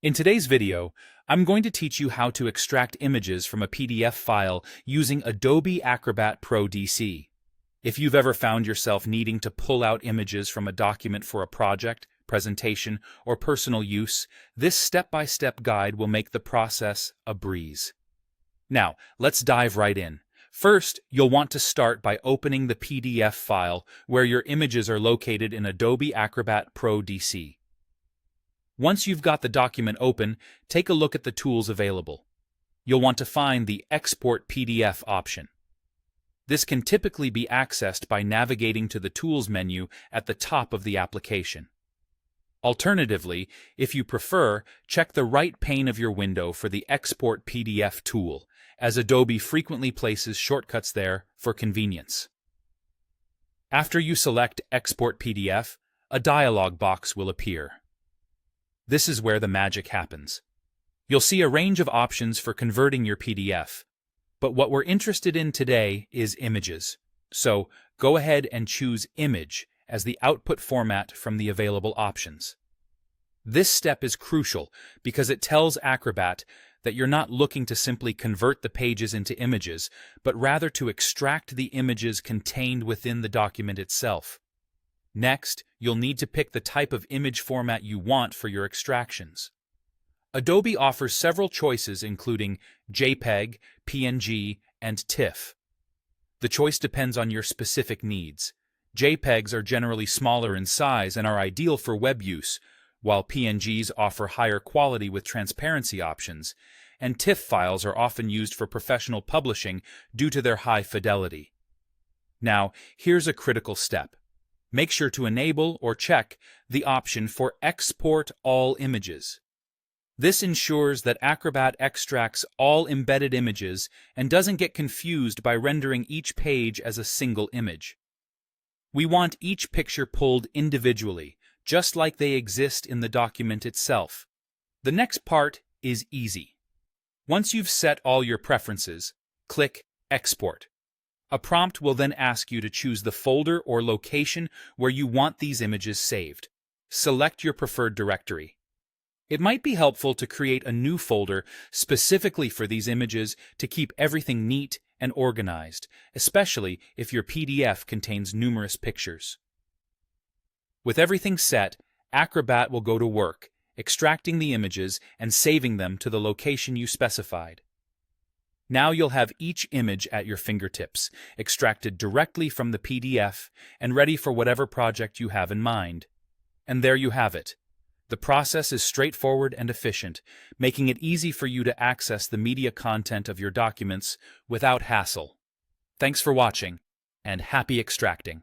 In today's video, I'm going to teach you how to extract images from a PDF file using Adobe Acrobat Pro DC. If you've ever found yourself needing to pull out images from a document for a project, presentation, or personal use, this step-by-step guide will make the process a breeze. Now, let's dive right in. First, you'll want to start by opening the PDF file where your images are located in Adobe Acrobat Pro DC. Once you've got the document open, take a look at the tools available. You'll want to find the Export PDF option. This can typically be accessed by navigating to the Tools menu at the top of the application. Alternatively, if you prefer, check the right pane of your window for the Export PDF tool, as Adobe frequently places shortcuts there for convenience. After you select Export PDF, a dialog box will appear. This is where the magic happens. You'll see a range of options for converting your PDF, but what we're interested in today is images. So go ahead and choose Image as the output format from the available options. This step is crucial because it tells Acrobat that you're not looking to simply convert the pages into images, but rather to extract the images contained within the document itself. Next, you'll need to pick the type of image format you want for your extractions. Adobe offers several choices including JPEG, PNG, and TIFF. The choice depends on your specific needs. JPEGs are generally smaller in size and are ideal for web use, while PNGs offer higher quality with transparency options, and TIFF files are often used for professional publishing due to their high fidelity. Now, here's a critical step. Make sure to enable or check the option for Export All Images. This ensures that Acrobat extracts all embedded images and doesn't get confused by rendering each page as a single image. We want each picture pulled individually, just like they exist in the document itself. The next part is easy. Once you've set all your preferences, click Export. A prompt will then ask you to choose the folder or location where you want these images saved. Select your preferred directory. It might be helpful to create a new folder specifically for these images to keep everything neat and organized, especially if your PDF contains numerous pictures. With everything set, Acrobat will go to work, extracting the images and saving them to the location you specified. Now you'll have each image at your fingertips, extracted directly from the PDF and ready for whatever project you have in mind. And there you have it. The process is straightforward and efficient, making it easy for you to access the media content of your documents without hassle. Thanks for watching, and happy extracting!